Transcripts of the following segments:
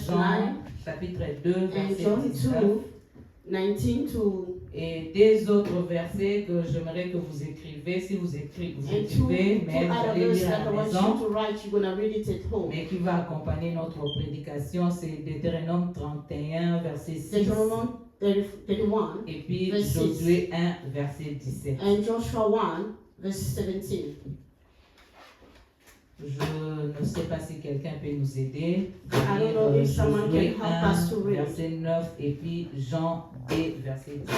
Jean, chapitre 2, verset 19. 19 to Et des autres versets que j'aimerais que vous écrivez, si vous écrivez, mais vous allez lire à la maison, mais qui va accompagner notre prédication, c'est Deutéronome 31, verset 6, et puis Josué 1, verset 17. And Joshua 1, verse 17. Je ne sais pas si quelqu'un peut nous aider. I don't know if someone can help us to read. Verset 9 et puis Jean 2, verset 19.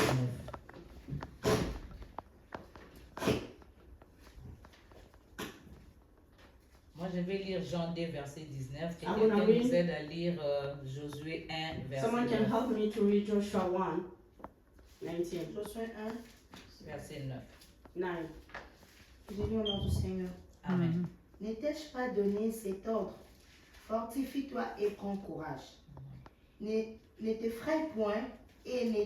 Moi, je vais lire Jean 2, verset 19. Quelqu'un nous aide à lire Josué 1, verset 9. Someone can help me to read Joshua 1, 19. Josué 1, verset 9. 9. J'ai lu au nom du Seigneur. Amen. Ne t'ai-je pas donné cet ordre? Fortifie-toi et prends courage. Ne t'effraie point et ne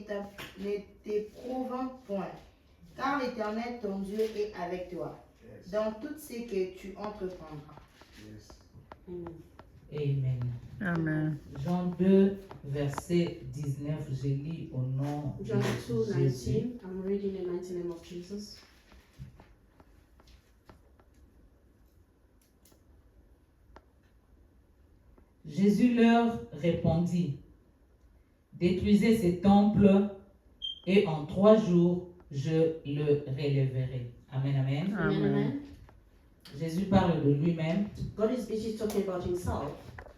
t'éprouve point, car l'Éternel ton Dieu est avec toi dans tout ce que tu entreprendras. Amen. Amen. Jean 2, verset 19, je lis au nom John de 2, Jésus. 19. I'm reading the mighty name of Jesus. Jésus leur répondit, détruisez ces temples et en 3 jours je le relèverai. Amen, amen. Amen. Jésus parle de lui-même. God is busy talking about himself.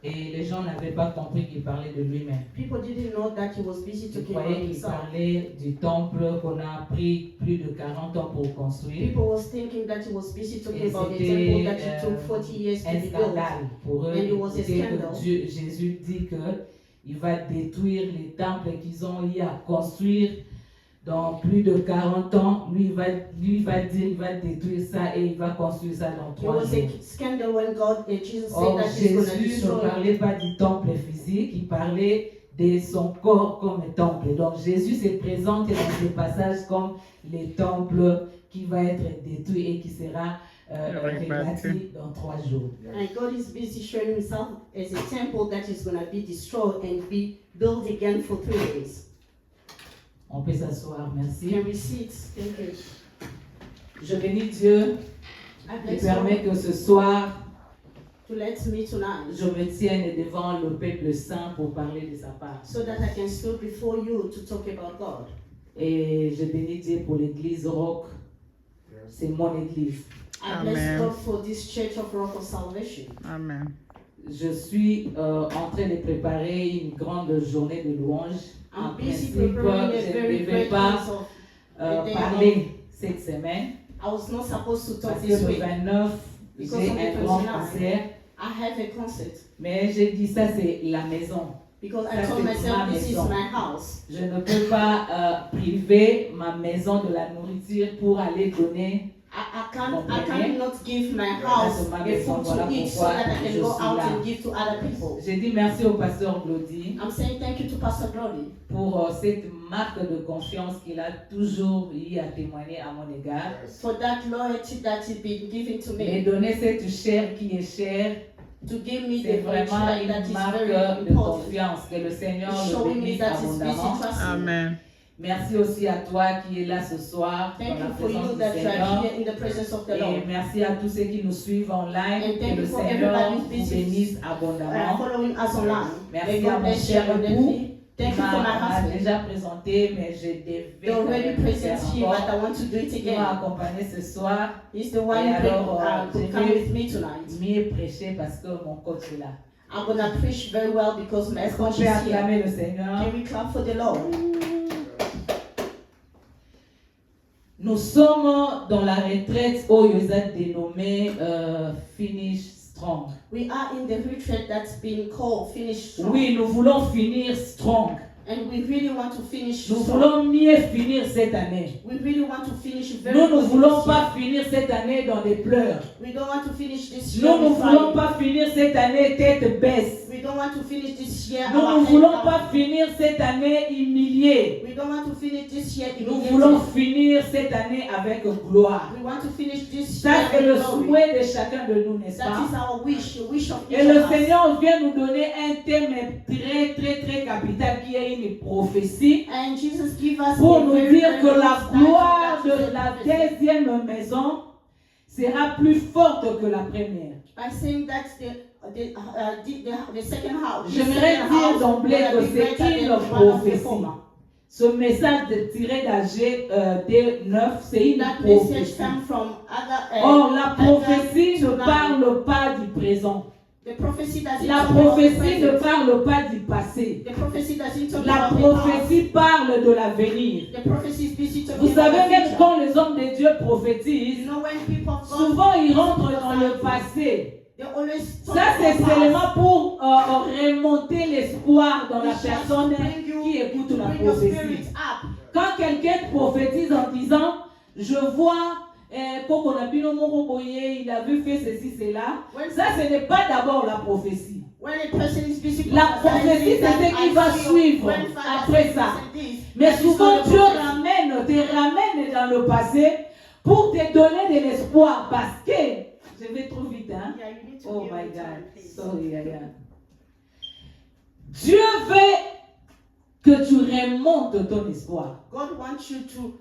Et les gens n'avaient pas compris qu'il parlait de lui-même. People didn't know that he was busy Ils talking about croyaient qu'il himself. parlait du temple qu'on a pris plus de 40 ans pour construire. People was thinking that he was busy talking Et about the c'était, temple that it took 40 years to un be built. scandale pour eux. And it was a Dès que scandal. Jésus dit qu'il va détruire les temples qu'ils ont eu à construire dans plus de 40 ans, lui va dire qu'il va détruire ça et il va construire ça dans 3 It was jours. a scandal when God, Jesus said Or, that he's going to Jésus ne destroy. parlait pas du temple physique, il parlait de son corps comme temple. Donc Jésus se présente dans ces passages comme les temples qui va être détruit et qui sera rebâti dans 3 jours. And God is busy showing himself as a temple that is going to be destroyed and be built again for 3 days. On peut s'asseoir, merci. Can we sit? Thank you. Je bénis Dieu I qui bless permet God que ce soir, to let me tonight je me tienne devant le peuple saint pour parler de sa part. so that I can stand before you to talk about God. Et je bénis Dieu pour l'église Rock. C'est mon église. I Amen. bless God for this Church of Rock of Salvation. Amen. Je suis en train de préparer une grande journée de louange. En I'm busy principe, preparing a je very ne great devais pas piece of a day parler cette semaine I was not supposed to talk parce que this le week 29, Because j'ai on the un grand 29, concert. I have a concert Mais j'ai dit ça, c'est la maison. because I Ça, told c'est myself ma this is maison. my house. Je ne peux pas priver ma maison de la nourriture pour aller donner. I cannot give my house a food to eat so that I can go out and give to other people. J'ai dit merci au pasteur Glody I'm saying thank you to Pastor Brody pour cette marque de confiance qu'il a toujours eu à témoigner à mon égard. for that loyalty that he's been giving to Et me. donner cette chair qui est chère, To give me c'est the vraiment virtue that une is marque very de important. confiance. Que le Seigneur It's le showing me bénisse that he's busy abondamment. trusting me. Amen. Merci aussi à toi qui es là ce soir Thank dans la you for présence you du that you are Seigneur. here in the presence of the Et Lord. merci à tous ceux qui nous suivent online. And thank Que le you for Seigneur everybody vous who's bénisse busy abondamment. following us online. Merci May à God mon bless you cher époux. abundantly. Thank you for my On m'a husband. déjà présenté, mais je devais They already quand même le faire present him, encore. but I want to do it Il m'a again. accompagné ce soir. He's the one Et who alors, to j'ai come vu- with me tonight. Mieux prêcher parce que mon coach est là. I'm gonna preach very well because my Est-ce qu'on coach peut is here. acclamer le Seigneur? Can we clap for the Lord? Nous sommes dans la retraite où ils ont dénommé Finish Strong. We are in the retreat that's been called Finish Strong. Oui, nous voulons finir strong. And we really want to finish Nous strong. voulons mieux finir cette année. We really want to finish very Nous ne good voulons this year. pas finir cette année dans des pleurs. We don't want to finish this year Nous ne with voulons crying. pas finir cette année tête baisse. We don't want to finish this year Nous our ne head voulons down. pas finir cette année humiliés. We don't want to finish this year Nous humiliated. voulons finir cette année avec gloire. We want to finish this Ça, year c'est le with glory. souhait de chacun de nous, n'est-ce That pas? is our wish, the wish of each Et le of us. Seigneur vient nous donner un thème très capital qui est une prophétie And Jesus give us pour a nous very, dire very que la good gloire title that is de a la prophecy. deuxième maison sera plus forte que la première. By saying that the second house. J'aimerais dire d'emblée que c'est une prophétie. Ce message tiré d'Agé D9, c'est une That message prophétie. comes from other. Or, la prophétie ne parle pas du présent. The prophecy doesn't La talk about the prophétie ne present. parle pas du passé. The prophecy doesn't talk La about the past. prophétie parle de l'avenir. The prophecy is busy talking Vous savez, about the même future. quand les hommes de Dieu You prophétisent, know when people of God souvent ils rentrent dans le passé. they always talk Ça, c'est about past. seulement pour remonter l'espoir dans la It's just personne to bring you- qui écoute to la bring your prophétie. spirit up. Quand quelqu'un prophétise en disant, je vois Kokonabino Moroboye, il a vu faire ceci, cela, ça, ce n'est pas d'abord la prophétie. When a person is busy La prophétie, c'est ce qui va suivre après ça. Mais souvent, Dieu te ramène dans le passé pour te donner de l'espoir parce que, je vais trop vite, hein? Yeah, you need to Oh give my it God, time, please. sorry, Dieu veut que tu remontes ton espoir. God wants you to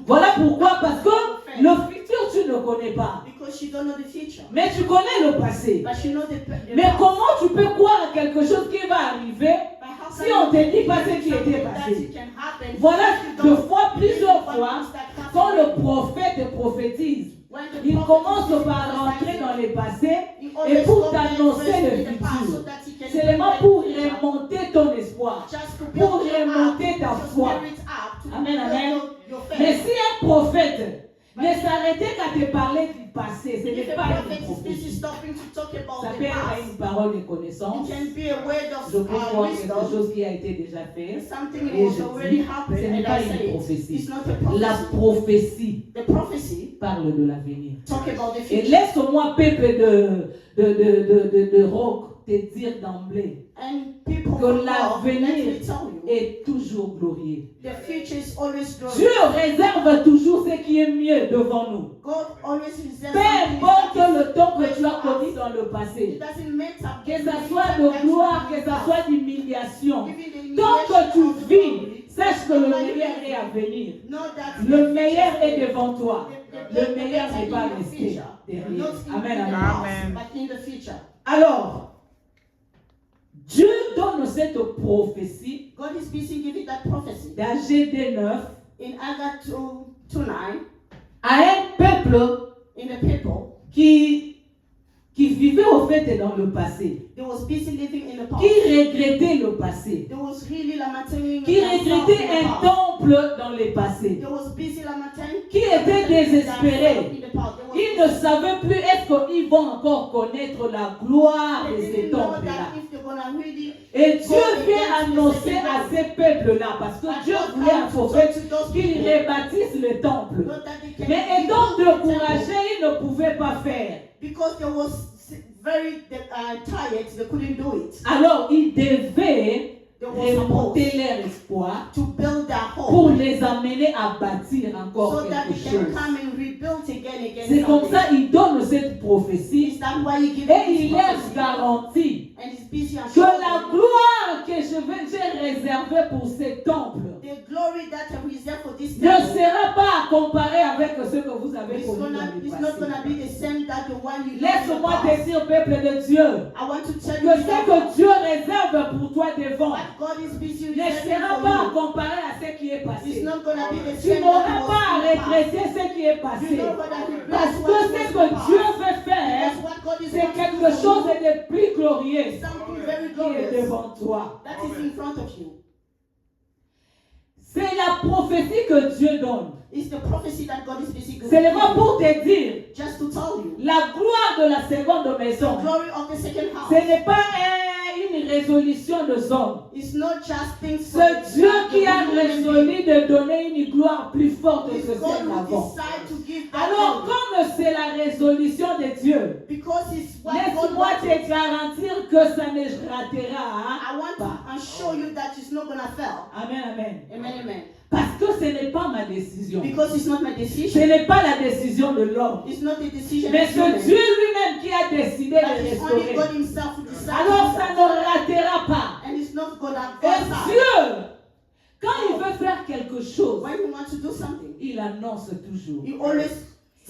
Voilà pourquoi, parce que le futur, tu ne connais pas. because you don't know the future. Mais tu connais le passé. But you know the Mais past. comment tu peux croire à quelque chose qui va arriver But how si can on you te dit pas believe ce qui était that passé? it can happen Voilà if you deux don't fois, believe plusieurs what fois, things that happen? quand le prophète prophétise, When the il prophet commence is par rentrer prophesying, dans le passé he et always pour goes back t'annoncer first le in the past futur. so that he can C'est seulement bring pour the future. remonter ton espoir. Just to pour build you up, remonter ta your foi. spirit up, to Amen, build amen. your faith. Mais si un prophète ne s'arrêtait qu'à te parler du passé, ce If n'est a pas prophet une is busy prophétie. stopping to talk about Ça the peut être past, une parole de connaissance. it can be a word of Je peux voir quelque wisdom. chose qui a été déjà fait. Something Et was je already dis, happened, ce n'est and pas I une say it. prophétie. It's not a La prophecy. prophétie The prophecy parle de l'avenir. talk about the Et future. laisse-moi, peuple de roc, te dire d'emblée And people que from God, let l'avenir me tell you, est toujours glorieux. the future is always Dieu glorious. réserve toujours ce qui est mieux devant nous. God always reserves Peu something importe that is le temps que great tu as for connu us. dans le It passé, doesn't matter que ce soit de gloire, que ce soit d'humiliation, Even the tant que tu humiliation of the vis, glory, sache que le meilleur est à venir. know that Le the meilleur future est devant toi. Le meilleur better n'est pas in the resté future. derrière. Not in Amen, the amen. past, Amen. but in the future. Alors, Dieu donne cette prophétie God is busy giving that prophecy d'Agé 9 in Haggai 2:9 à un peuple in the people. qui vivait au fait dans le passé, They was busy living in the past. qui regrettait le passé, They was really lamenting qui themselves regrettait in the un past. temple dans le passé, They was busy lamenting qui était désespéré. in the past. They was Ils ne savaient plus est-ce qu'ils vont encore connaître la gloire de They ces didn't know temples-là. that if they're gonna really Et Dieu vient annoncer à ces peuples-là, parce que Dieu voulait un prophète qu'ils rebâtissent le temple. know that they can Mais rebuild étant the temple découragés, ils ne pouvaient pas faire. because they was very tired, they couldn't do it. Alors, ils devaient They were remonter supposed leur espoir to build their pour home les amener à bâtir encore so that quelque they can chose. come and rebuild again. C'est comme something. ça qu'il donne cette prophétie Is that why you give et this il leur prophecy? garantit And it's busy and que la gloire que j'ai réservée pour ces temples the glory that are reserved for this ne temple sera pas à comparer avec ce que vous avez connu dans le it's not gonna passé. be the same that the one you know in the Laisse-moi past. te dire, peuple de Dieu, I want to tell que you ce que Dieu réserve pour toi devant what God is busy ne reserving sera for pas à you. comparer à ce qui est It's passé. not gonna be the Tu same n'auras that pas à was in the past. regretter ce qui est You passé. know what I regret Parce what que was ce in the que past. Dieu veut faire, That's what God is c'est wanting quelque to do. chose de plus glorieux Something very qui est glorious devant toi. that is in front of you. C'est la prophétie que Dieu donne. It's the prophecy that God is busy C'est vraiment pour te dire, just to tell you la gloire de la seconde the maison, glory of the second ce house. n'est pas une une résolution des hommes. It's not just things for C'est Dieu qui a the human résolu de donner une gloire plus forte que It's celle God who d'avant. decide to give that Alors, glory. comme c'est la résolution de Dieu, Because it's what God laisse-moi wants. te garantir que ça ne ratera I want pas. to assure you that it's not gonna fail. Amen, amen. Amen, amen. Parce que ce n'est pas ma décision. Because it's not my Ce decision. n'est pas la décision de l'homme. It's not the decision Mais of c'est human. Dieu lui-même qui a décidé That de is only restaurer. God Himself who decides. Alors ça ne ratera pas. And it's not gonna Et fail. Dieu, quand il veut faire quelque chose, When you want to do something, il annonce toujours. you always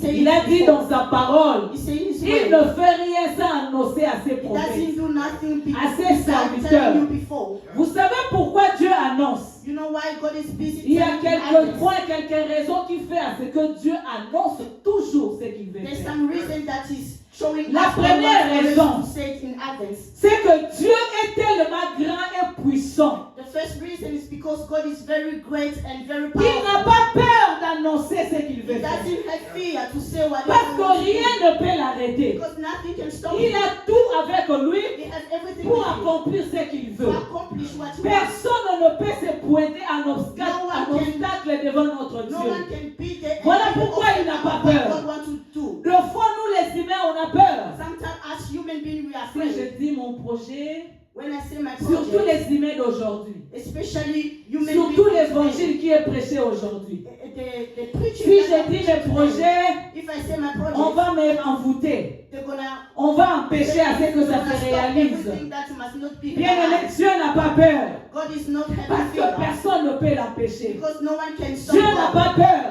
say Il a it dit before. dans sa parole, He said in His il word. ne fait rien sans annoncer à ses He prophètes. doesn't do nothing À ses without serviteurs. telling you before. Vous savez pourquoi Dieu annonce? You know why God is busy Il y a telling you quelques others? points, quelques raisons qui font à ce que Dieu annonce toujours ce qu'il veut There's faire. some reason that is showing La us God première wants raison. us to say it in advance. C'est que Dieu est tellement grand et puissant. The first reason is because God is very great and very Il n'a powerful. pas peur d'annoncer ce qu'il He veut faire. doesn't have fear to say what he Parce que wants to rien do. ne peut l'arrêter. Because nothing can stop Il him. a tout avec lui He has everything pour with him accomplir ce qu'il to veut. accomplish what he wants. Personne ne peut se pointer un obstacle devant notre No Dieu. one can be there. Voilà and pourquoi il n'a pas what peur. God wants to do. Deux fois, nous les humains, on a peur. Sometimes as human beings we are Si afraid. je dis mon projet, When I say my surtout project, les humains d'aujourd'hui, especially human surtout beings, l'évangile qui est prêché aujourd'hui. the preaching Si that je dis I mes preach projets, today, if I say my project, on va m'envoûter. they're gonna On va empêcher à ce que ça gonna se stop réalise. everything that must not be Bien aimé, realized. Dieu n'a pas peur. God is not Parce having que fear personne ne peut l'empêcher. because no one can stop Dieu n'a God. pas peur.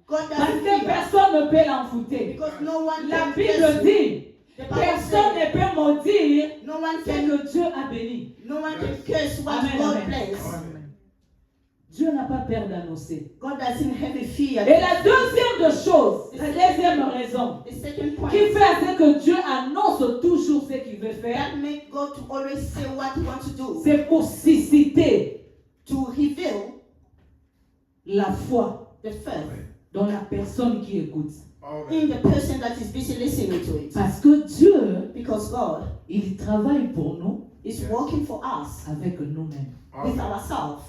God Parce doesn't que fear personne ne peut l'envoûter. because no one La can Bible curse you. dit, The Bible personne says ne peut maudire no one ce can que Dieu a béni. no one can curse what Amen, God amen. bless. Dieu n'a pas peur d'annoncer. God doesn't have a fear. Et la deuxième chose, la deuxième raison, The second point qui fait à ce que Dieu annonce toujours ce qu'il veut faire, that make God to always say what He wants to do, c'est pour susciter to reveal la foi the faith dans la personne qui écoute. in the person that is busy listening to it. Parce que Dieu, Because God il travaille pour nous is working for us avec nous-mêmes. with ourselves.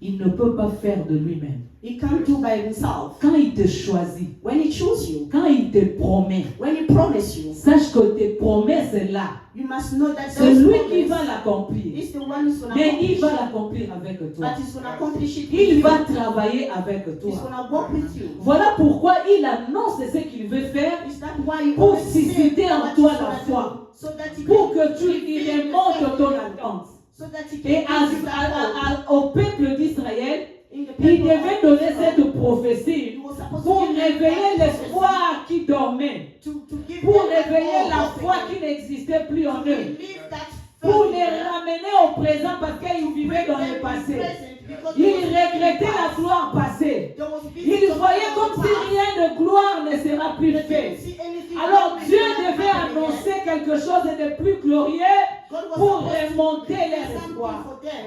Il ne peut pas faire de lui-même. He can't do by himself. Quand il te choisit, When He chooses you, quand il te promet, when He promises you, sache que tes promesses là, you must know that c'est those lui qui va promises l'accomplir. is the one who's going to Mais accomplish il va it. l'accomplir avec toi. That is going to accomplish it with Il you. va travailler avec He's toi. going to work with you. Voilà pourquoi il annonce ce qu'il veut faire Is that why you pour always say susciter en what toi He's la gonna foi. do, so that He Pour can que tu y reveal the remontes faith ton in you, attente. so that He Et can give you that hope. au peuple d'Israël, In the il people devait of donner Israel, cette prophétie you were supposed pour to give them réveiller that l'espoir qui dormait, to give pour them that réveiller la hope foi again, qui n'existait plus en to eux, relieve that pour faith les in them, ramener au présent parce qu'ils vivaient dans le them passé. present, because Ils there was regrettaient la past. gloire passée. There was busy Ils talking voyaient about comme the si past. rien de gloire ne sera plus They fait. didn't see anything Alors good Dieu in that devait happening annoncer again. quelque chose de plus glorieux God was pour supposed to remonter do leur something espoir. for them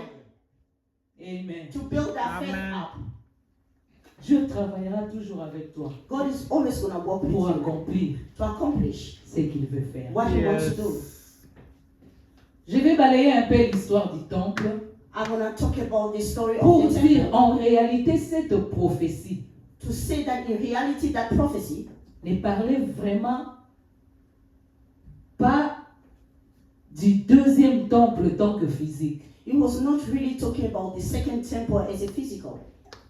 Amen. to build their faith Amen. up. Dieu travaillera toujours avec toi God is always going to work with pour you accomplir to accomplish ce qu'il veut faire. what He wants to Yes. do. Je vais balayer un peu l'histoire du temple I'm going to talk about the story pour of the dire temple en réalité cette prophétie to say that in reality that prophecy ne parlait vraiment pas du deuxième temple tant que physique, it was not really talking about the second temple as a physical,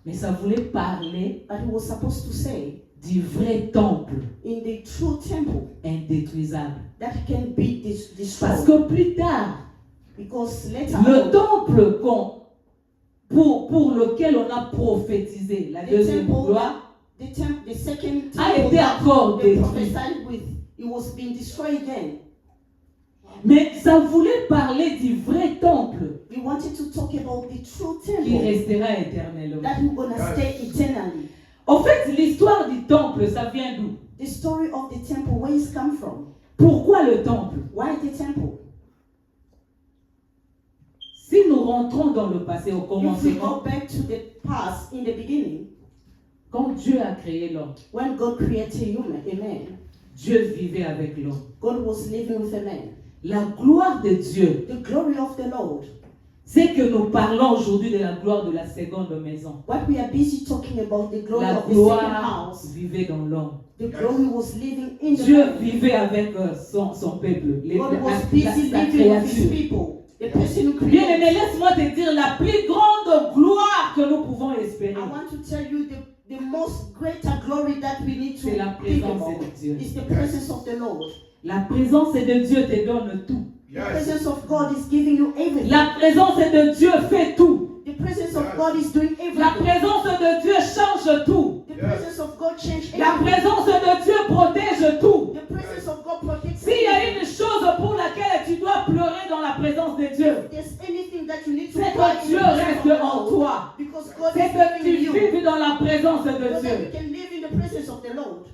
mais ça voulait parler but it was supposed to say du vrai temple in the true temple indétruisable. that can be Parce destroyed. que plus tard, Because later le on, temple pour lequel on a prophétisé la the deuxième temple, gloire the second a temple été that encore they détruit. prophesied with, it was being destroyed again. Mais ça voulait parler du vrai temple We wanted to talk about the true qui temple restera éternellement. that we're going to stay eternally. En fait, l'histoire du temple, ça vient d'où? The story of the temple, where it's come from? Pourquoi le temple? Why the temple? Si nous rentrons dans le passé, au If we commencement, go back to the past, in the beginning, quand Dieu a créé l'homme, when God created human, a man, Dieu vivait avec l'homme. God was living with a man. La gloire de Dieu, the glory of the Lord. c'est que nous parlons aujourd'hui de la gloire de la seconde maison. What we are busy talking about, the glory La of the second gloire house. vivait dans l'homme. The glory was living in the Dieu man. vivait avec son peuple, God was sa busy living with his créature. people. The person who Bien aimé, created. laisse-moi te dire la plus grande gloire que nous pouvons espérer. I want to tell you the most greater glory that we need to C'est la think présence about de Dieu. is the presence of the Lord. La présence de Dieu te donne tout. The presence of God is giving you everything. La présence de Dieu fait tout. The presence of God is doing La everything. présence de Dieu change tout. The presence of God changes La everything. présence de Dieu protège tout. The presence of God protects S'il y a everything. une chose pour laquelle tu dois pleurer dans la présence de Dieu, There's anything that you need to c'est cry que in Dieu the presence reste of en God, toi. because God C'est is que living in tu you. vives dans la présence So de that Dieu. you can live in the presence of the Lord.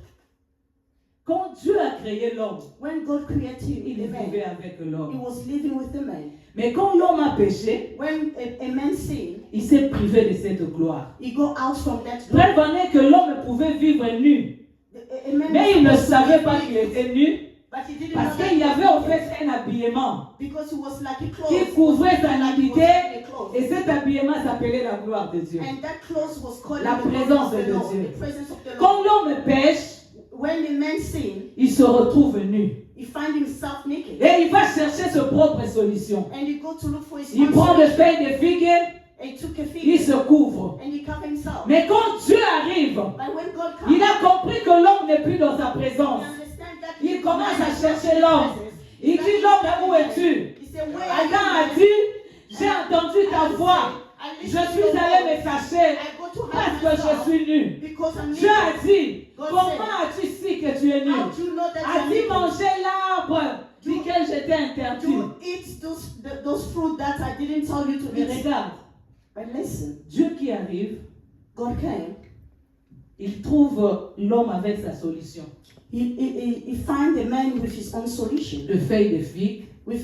Quand Dieu a créé l'homme, When God created il the man, vivait avec he l'homme. was living with the man. Mais quand l'homme a péché, When a man sinned, il s'est privé de cette gloire. he go out from that glory. Preuve en est que l'homme pouvait vivre nu. A man Mais was il ne supposed to savait be pas free, qu'il était nu but he didn't parce know that qu'il y he was avait en naked, fait un habillement because he was like a qui clothes. couvrait sa Like he was nudité wearing a clothes. et cet habillement s'appelait la gloire de Dieu. And that clothes was called La the glory présence of the de Lord, Dieu. the presence of the Quand Lord. l'homme pêche, When the man sinned, il se retrouve nu he find himself naked. et il va chercher sa propre solution. And he go to look for his Il own prend des solution. feuilles de figue, And he took a il fig se couvre. and he covered himself. Mais quand Dieu arrive, But when God il comes, a compris que l'homme n'est plus dans sa he présence. understand that Il the commence man à is not chercher in l'homme. his presence. Il He's dit, like, l'homme, où es-tu? He said, where are Adam a you? dit, j'ai entendu ta voix. Je suis allé me cacher I go to parce hide que je myself suis nu. because I'm Dieu a naked. dit, God comment as-tu su que tu es nu? How do you know that As-tu you're naked? mangé l'arbre duquel j'étais interdit? You eat those fruit that I didn't tell you to Mais eat. regarde, But listen, Dieu qui arrive, God came. il trouve l'homme avec sa solution. He find the man with his own solution, De feuilles de figue with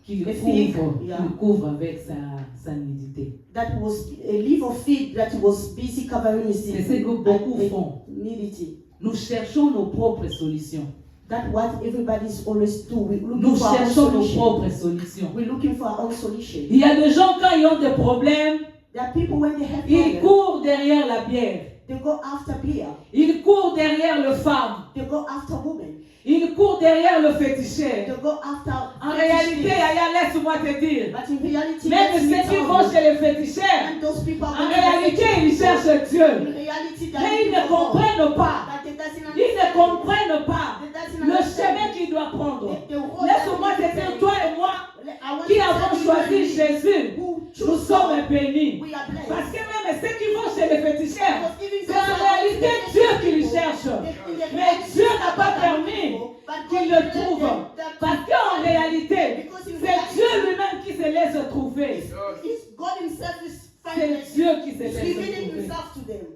qu'il A fig, couvre, yeah. qu'il couvre avec sa nudité. that was a leaf of fig that was busy covering his C'est ce que beaucoup font. nudity. Nous cherchons nos propres solutions. That's what everybody's always do. We're looking Nous for our own cherchons nos solution. propres solutions. We're looking for our own solution. Il y a des gens, quand ils ont des problèmes, There are people when they have ils problems, courent derrière la bière. they go after beer. Ils courent derrière le femme. They go after women. Ils courent derrière le They féticheur. go after. En réalité, Yaya, laisse-moi te dire, But in reality, même let me ceux qui tell vont you, chez le féticheur, and those people en when they réalité, have ils cherchent Dieu. in reality, that Mais ils ne people go, comprennent pas. but they doesn't Ils ne understand. comprennent pas They doesn't le understand. chemin qu'il doit prendre. The road Laisse-moi that te we dire, take. toi et moi, I want qui to avons tell you choisi and me, Jésus, who nous choose sommes God, bénis. we are blessed. Parce que même ceux qui vont chez les féticheurs, Because even c'est en réalité Dieu qui les cherche. Mais Dieu n'a pas permis qu'il le trouve. Parce qu'en réalité, c'est Dieu lui-même qui se laisse trouver. God himself is C'est finding Dieu qui se He's laisse revealing trouver. himself to them.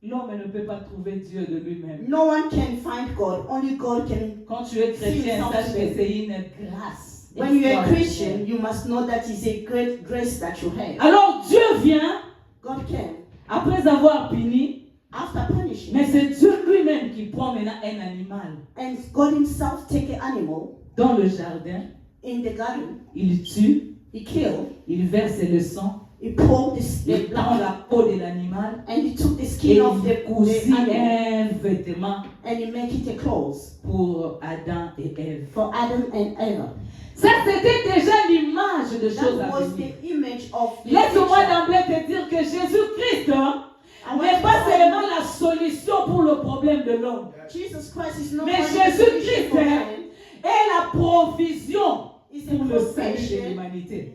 L'homme ne peut pas trouver Dieu de lui-même. No one can find God. Only God can. Quand tu es chrétien, sache que c'est une grâce. When you are a extraordinaire. Christian, you must know that it's a great grace that you have. Alors Dieu vient, God can. après avoir puni, After punishing, mais c'est Dieu lui-même qui prend maintenant un animal and God himself take an animal dans le jardin, in the garden, il tue, he kill, il verse le sang, he pulled the il prend blood, la peau de l'animal and he took the et skin of il the cousit animal, un vêtement and he make it a clothes pour Adam et Ève. for Adam and Eva. Ça, c'était déjà l'image de choses That à was venir. the image of the Laisse-moi future. d'emblée te dire que Jésus-Christ I want n'est to pas say seulement la solution pour le problème de l'homme, Jesus Christ is not mais only the solution Jésus-Christ for man, est la provision it's pour a le salut de provision. l'humanité.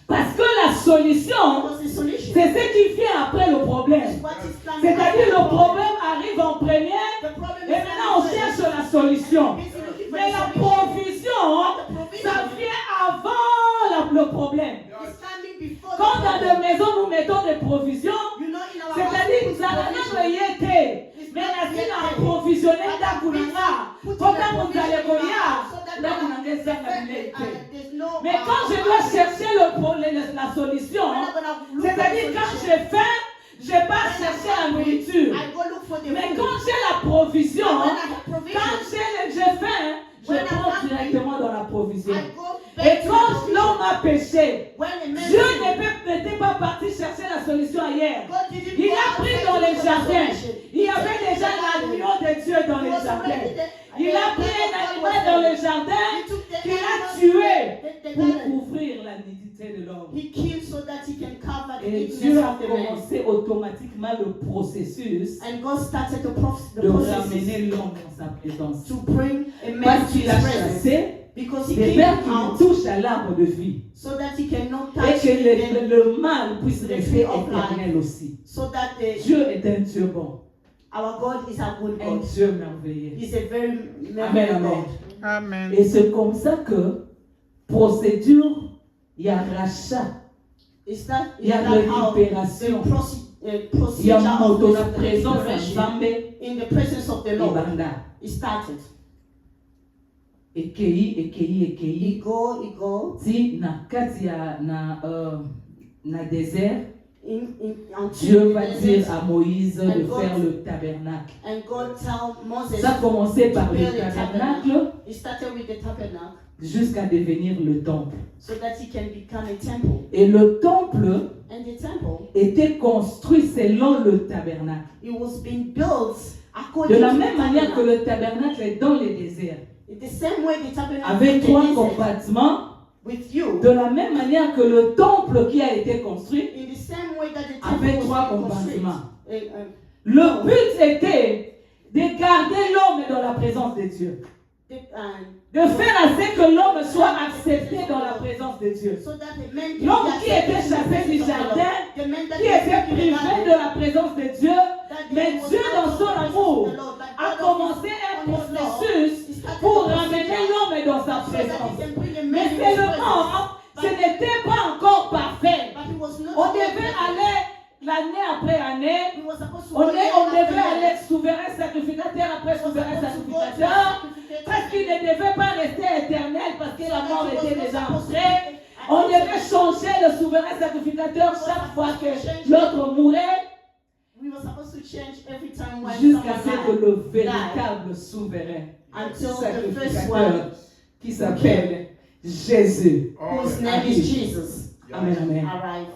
Parce que la solution, Because the solution c'est ce qui vient après le problème. is what is coming C'est-à-dire after le problème arrive en premier The problem et is maintenant on not cherche la solution. busy looking for Mais the la solution. provision, The provision ça vient avant le problème. is coming before Quand the dans problem. des maisons nous mettons des provisions, You know, in our c'est-à-dire house, que ça n'a pas été. Mais la vie a approvisionné d'Akunanga. Quand vous allez goya, mais quand je dois chercher la solution, c'est-à-dire quand j'ai faim, je pars chercher la nourriture. I go look for the Mais food. quand j'ai la provision, When I have provision, quand j'ai faim, je when I prends a péché, when a man Dieu sinned, n'était pas parti chercher la solution ailleurs. God didn't Il go a pris outside dans to les look for jardins. solution. Il y avait déjà l'agneau de Dieu dans les jardins. Il a pris un animal dans le jardin qu'il a tué pour couvrir la nudité de l'homme. He killed so that he can cover the Et weakness Dieu a of the man. commencé automatiquement le processus And God started the de process ramener l'homme dans sa présence. to bring a man Parce to his qu'il a presence. chassé Because he des came pères qui out touchent à l'arbre de vie. so that he cannot Et touch que them, le mal puisse the rester tree of éternel aussi. so that Dieu est un Dieu bon, our God is a good un God. Dieu merveilleux. He's a very Amen, merciful amen. God. Amen. Et c'est comme ça que, procédure, il y a rachat, il y a récupération, il y a moto la présence ensemble in the presence of the et Lord. banda. It started. Ekei. Go. Si na kati ya na désert, Until Dieu va the dire desert. à Moïse de And God- faire le tabernacle. And God tell Moses, Ça a commencé par to le build a tabernacle He started with the tabernacle jusqu'à devenir le temple. so that he can become a temple. Et le temple And the temple, était construit selon le tabernacle. it was being built according De la to même the manière que tabernacle. le tabernacle est dans les déserts, It's the same way the tabernacle avec in the 3 desert compartiments, with you. de la même manière que le temple qui a été construit, In the same way that the avec temple 3 was being constructed. compartiments. Le but était de garder l'homme dans la présence de Dieu. De faire à ce que l'homme soit accepté dans la présence de Dieu. So that the man can L'homme be qui était accepted in the chassé du presence of the jardin, Lord. The man that qui is était taken privé away, de la présence de Dieu, that mais he was Dieu out dans of son the presence amour of the Lord, but a God commencé un on his law, processus he started pour the ramener procedure l'homme dans sa so that he présence. can bring a man Mais in his presence. seulement, ce n'était pas encore parfait. But he was not On yet devait perfect. aller l'année après année. He was supposed to On go year devait after year. aller souverain sacrificateur après He was souverain supposed to go to sacrificateur. sacrificator. Parce qu'il ne devait pas rester éternel parce que la mort He was était not déjà supposed to entrée. be- On devait changer le souverain sacrificateur chaque fois que l'autre mourait We were supposed to change every time when jusqu'à someone ce que died. le véritable souverain Until the first sacrificateur one, qui s'appelle Jésus. whose name is Jesus, Amen, amen. arrived.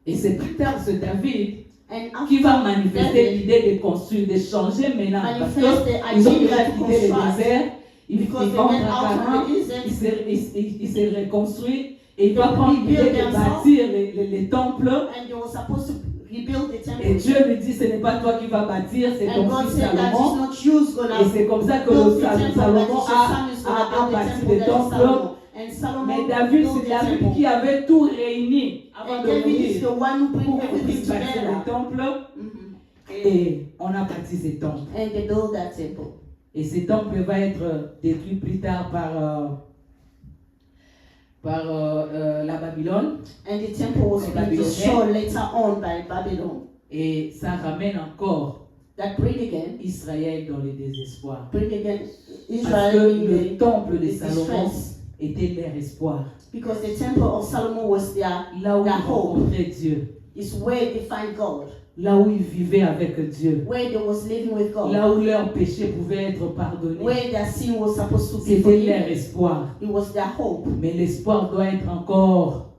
Et c'est plus tard ce David And qui va after manifester David l'idée de construire, de changer maintenant. Parce manifest the qu'ils ont idea déjà to quitté le construct, désert, ils because they rentrent went à out Canaan, of the desert, il s'est reconstruit et il va They prendre l'idée rebuild de themselves. bâtir les temples. and they were supposed to rebuild the temple. Et Dieu lui dit, ce n'est pas toi qui vas bâtir, c'est And ton God fils said that it's Salomon. not you who's Et gonna c'est comme ça que build le the temple, but Salomon it's your son who's a gonna build bâti the des temple, that is temples. Solomon. And Solomon Mais David, built c'est the David temple. qui avait tout réuni avant And de David is mourir the one who brings pour qu'on everything puisse bâtir together. les temples. Mhm. Et on a bâti ces temples. And they built that temple. Et ces temples vont être détruits plus tard par la Babylone. And the temple was Les being Babyloniens. destroyed later on by Babylon. Et ça ramène encore That bring again Israël dans le désespoir. Parce Parce que Israel in le the temple de Salomon distress. était leur espoir. Because the temple of Solomon was their Là où ils hope. rencontraient Dieu. Is where they find God. Là où ils vivaient avec Dieu. Where they was living with God. Là où leurs péchés pouvaient être pardonnés. Where their sin was supposed to be C'était leur forgiven. espoir. It was their hope. Mais l'espoir doit être encore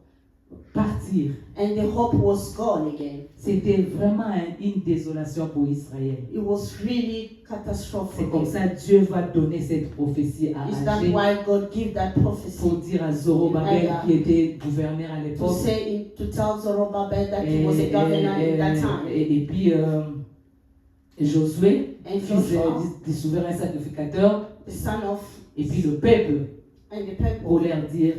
partir. And the hope was gone again. C'était vraiment une désolation pour Israël. It was really catastrophic. C'est comme ça que Dieu va donner cette prophétie à Is that Agé why God gave that prophecy? pour dire à Zorobabel qui était gouverneur à To l'époque. say to tell Zerubbabel that he was a governor in that time. Et puis Josué, And fils Joshua, du souverain sacrificateur, the son of et puis le peuple, and the pour people, leur dire,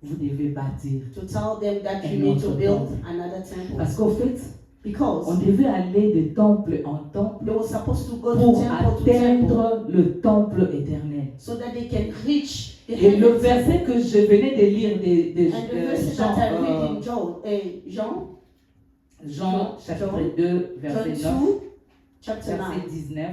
vous devez bâtir. to tell them that Un you need to autre build temple. another temple. Parce qu'au fait, on Because devait aller de temple en temple they were supposed to go pour to temple to temple atteindre le temple éternel. so that they can reach the Et le heavens. verset que je venais de lire And the verse that I read in John Jean chapitre 2, verset 9, 2, chapter verset 9, 19.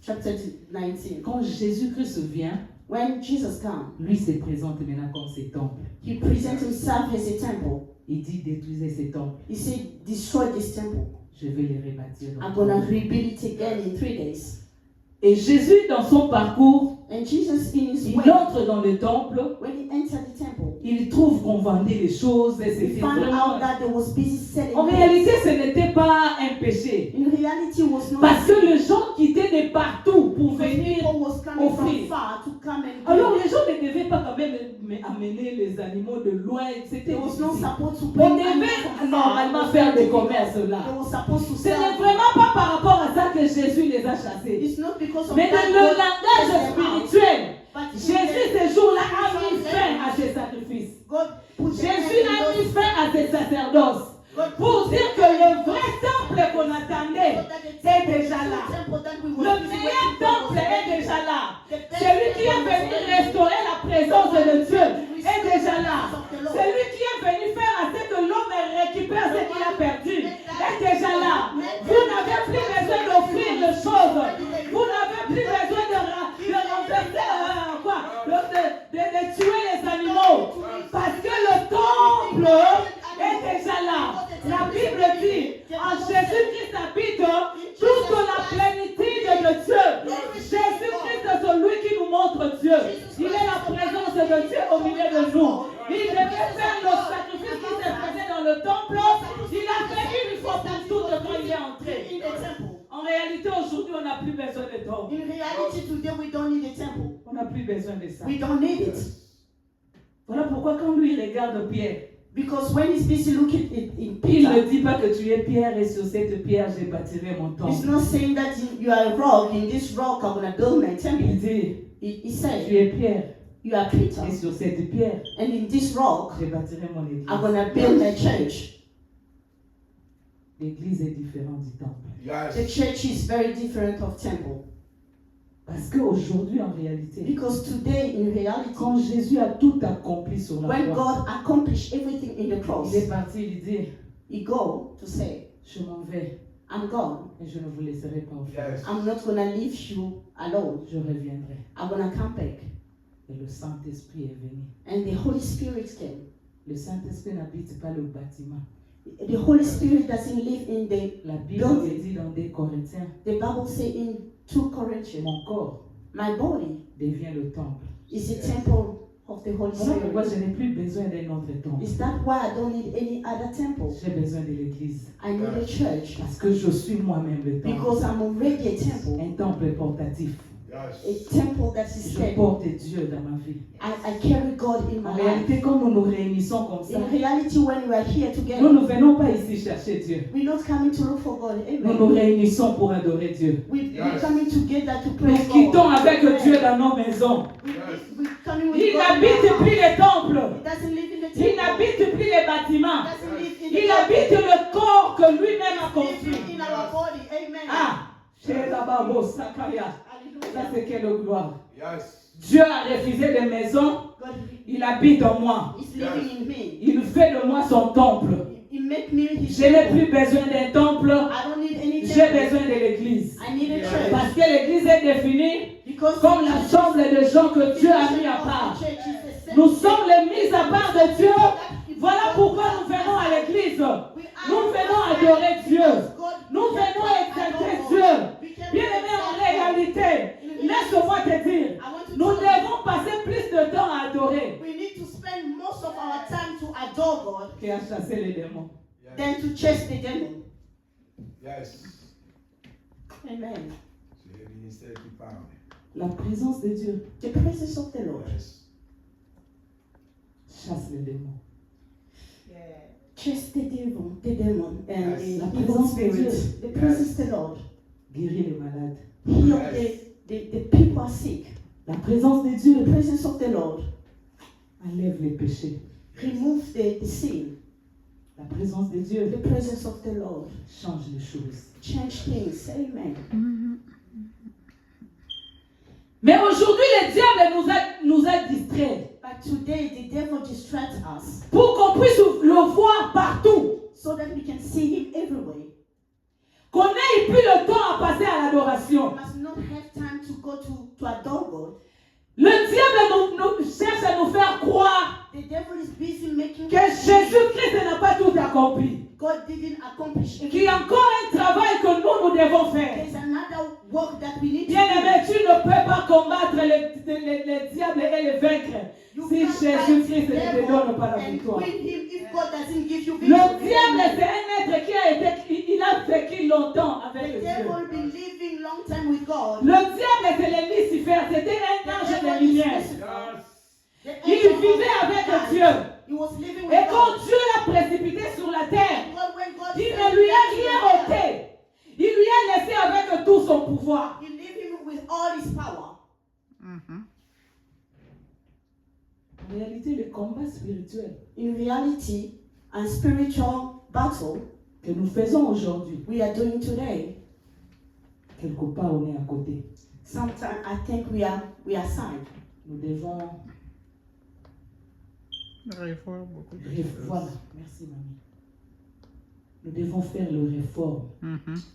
chapter 19. Quand Jésus-Christ vient, When Jesus came, lui se présente maintenant comme ses temples. he presented himself as a temple. Il dit détruisez ces temples, He said, destroy this temple. je vais les rebâtir. I'm going to rebuild it again in 3 days. Et Jésus, dans son parcours, And Jesus, in his il way, entre dans le temple when he entered the temple, on vendait les choses et We c'était found vraiment... out that there was busy selling En things. réalité, ce n'était pas un péché. In reality, it was not. Parce que les gens quittaient de partout pour Because venir. people was coming offrir. from far to come and Alors give. les gens ne devaient pas quand même amener les animaux de loin. C'était There was no difficile. supposed to On bring devait animals from far. normalement faire des commerces They là. were supposed to Ce sell. n'est vraiment pas par rapport à ça que Jésus les a chassés. It's not because of Mais that dans le God langage chased them out. spirituel, But Jésus ce jour-là a mis fin à ses sacrifices. God put them Jésus in a those- mis fin à ses sacerdoces. God Pour put dire them que in le those- vrai temple qu'on attendait so that the est temple- déjà the là. temple that we were Le busy meilleur waiting for temple was est already déjà there. là. The best Celui qui est temple was venu already restaurer la présence de Dieu there. est déjà là. Celui qui est venu faire en sorte que l'homme récupère ce qu'il a perdu est déjà là. Vous n'avez plus besoin d'offrir les choses. Vous n'avez plus besoin de renverser de tuer les animaux. Parce que le temple est déjà là. La Bible dit, en Jésus-Christ habite toute la plénitude de Dieu. Jésus-Christ est celui qui nous montre Dieu. Il est la présence de Dieu au milieu de nous. Il devait faire le sacrifice qui se faisait dans le temple. Il a fait une fois pour toutes quand il est entré. In the temple. En réalité, aujourd'hui, on n'a plus besoin de temple. In reality, today we don't need a temple. On n'a plus besoin de ça. We don't need it. Voilà pourquoi quand lui regarde Pierre, Because when he's busy looking in il ne Peter, dit pas que tu es pierre et sur cette pierre, j'ai bâtirai mon he's temple. not saying that you are a rock. In this rock, I'm going to build my Il temple. dit, He tu said, es pierre you are Peter. et sur cette pierre, And in this rock, je bâtirai mon église. I'm going to build my church. L'église est différente du temple. The church is very different of temple. Parce qu'aujourd'hui, en réalité, Because today, in reality, quand Jésus a tout accompli sur la when croix, God accomplished everything in the cross, il est parti lui dire, he go to say, je m'en vais I'm gone. et je ne vous laisserai pas offrir. I'm not going to leave you alone. Je reviendrai. I'm going to come back. Et le Saint-Esprit est venu. And the Holy Spirit came. Le Saint-Esprit n'habite pas le bâtiment. The Holy Spirit doesn't live in the La Bible building. dit dans 2 Corinthiens, The Bible says in 2 Corinthians, mon corps my body devient le temple. is the temple of the Holy Voilà pourquoi Spirit. je n'ai plus besoin d'un autre temple. Is that why I don't need any other temple? J'ai besoin de l'église. I need a church Parce que je suis moi-même le temple. because I'm already a temple. Un temple portatif. A temple that is Je stable. porte Dieu dans ma vie. I carry God in En my life. réalité, quand nous nous réunissons comme ça, In reality, when we are here nous together, ne venons pas ici chercher Dieu. we're not coming to look for God. Nous nous Amen. réunissons pour adorer Dieu. We're coming together to Nous praise quittons God. avec Amen. Dieu dans nos maisons. We're coming with Il God in n'habite our plus house. les temples. He doesn't live in the Il temple. n'habite plus les bâtiments. He doesn't live in Il the habite le corps que lui-même a temple. He construit. lives in our body. Amen. Ah, chez Lababo, Sakaya. Ça, Hallelujah. c'est quelle gloire. Dieu a refusé des maisons. God Il habite en moi. is living in me. Il fait de moi son temple. He make me his Je n'ai temple. plus besoin d'un temple. I don't need any J'ai temple. besoin de l'église. I need a church. Parce que l'église est définie Because comme l'ensemble de gens que Dieu a mis à part. Nous sommes les mis à part de Dieu. Voilà pourquoi nous venons à l'église. Nous venons adorer Dieu. Nous venons exalter Dieu. Bien-aimé, en réalité, laisse-moi te dire, nous devons passer plus de temps à adorer We need to spend most of our time to adore God qu'à chasser les démons. than to chase the devil. Amen. La présence de Dieu The presence of the Lord. chasse les démons. Chase the demon, and La the evil présence de Dieu spirit. The presence of the Lord. guérit les malades. Heal the people are sick. La présence de The Dieu presence of the Lord. enlève les péchés. Remove the sin. La présence de Dieu The presence of the Lord. change les choses. Change things. Amen. Mais aujourd'hui, le diable nous a distraits But today the devil distracts us pour qu'on puisse le voir partout. so that we can see him everywhere. Qu'on n'ait plus le temps à passer à We l'adoration. must not have time to go to adore God. Le diable nous cherche à nous faire croire The devil is busy making que Jésus-Christ n'a pas tout accompli. God didn't accomplish Qu'il y a everything. encore un travail que nous devons faire. There's another work that we need to Bien-aimé, do. tu ne peux pas combattre le diable et le vaincre You si can't Jésus Jésus-Christ ne te donne pas la victoire. with him if God doesn't give you Le victory. diable, c'est un être qui a vécu longtemps avec The Dieu. devil been living long time with God. Le diable, c'est le Lucifer, c'était un ange de lumière. The Il angel of vivait avec God. Dieu. He was living with Et quand God. Dieu l'a précipité sur la terre, When God il said, ne lui a "Let rien him go," ôté. Il lui a laissé avec tout son pouvoir. He leave him with all his power. En réalité, le combat spirituel In reality, a spiritual battle que nous faisons aujourd'hui, we are doing today, quelque part on est à côté. sometimes I think we are side. Nous devons Réforme beaucoup de voilà, merci mamie. Nous devons faire le réforme.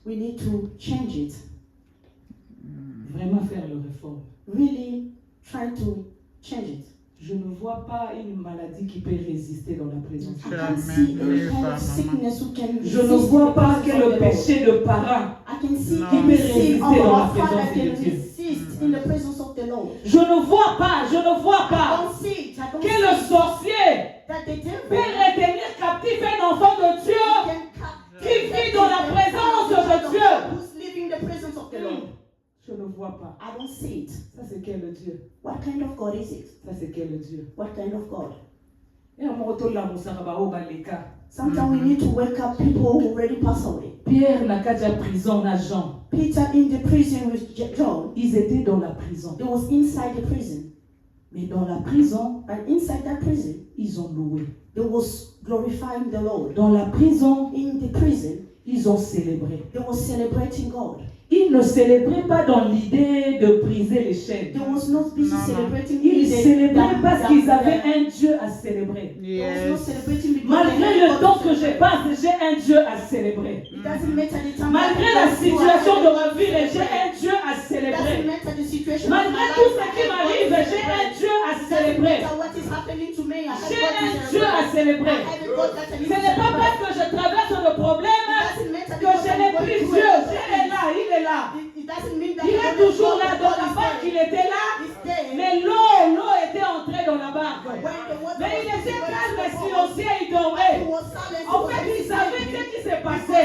We need to change it. Vraiment faire le réforme. Really try to change it. Je ne vois pas une maladie qui peut résister dans la présence de I Dieu. can see any kind of sickness who can Je ne resist vois the pas presence que of le the Lord. péché de parents. I can see Non. any Qui peut sin résister of dans la our présence Father de can Dieu. resist in the presence of the Lord. Je ne vois pas I pas don't see it. I don't que see le it. sorcier That the devil peut retenir captif un enfant de Dieu qui vit dans la présence de Dieu. Who's living the presence of the Lord. Je ne vois pas. I don't see it. Ça c'est quel Dieu? What kind of God is it? Ça c'est quel Dieu? What kind of God? Et on retourne là, Moussaraba, au Baleka. Sometimes we need to wake up people who already passed away. Pierre n'a qu'à dire prison, à Jean. Peter in the prison with John, Ils étaient dans la prison. they was inside the prison. Mais dans la prison, And inside that prison, ils ont loué. they was glorifying the Lord. Dans la prison, In the prison, ils ont célébré. they was celebrating God. Ils ne célébraient pas dans l'idée de briser les chaînes. They was not busy No, no. celebrating. Ils the- célébraient parce the- qu'ils the- avaient un Dieu à célébrer. They was not Yes. celebrating because they Malgré had le God temps to que je celebrate. passe, j'ai un Dieu à célébrer. It doesn't matter the time. Malgré la situation de ma vie, j'ai un Dieu à It doesn't célébrer. matter the situation. Malgré of my tout life, ce qui I have m'arrive, God to j'ai un celebrate. Dieu à It doesn't célébrer. matter what is happening to me. I have J'ai God to un celebrate. Dieu à I célébrer. have a God that I need Ce to n'est pas parce celebrate. que je traverse le problème It doesn't matter que because je I'm n'ai going plus through Dieu. a Dieu est là, il est là. It doesn't mean that Il est toujours là. Dans la barque, il était là. It's there. Mais l'eau était entrée dans la barque. When the water Mais il was était going calme to et the silencieux, il He dormait. was silent. En fait, il savait ce qui s'est passé.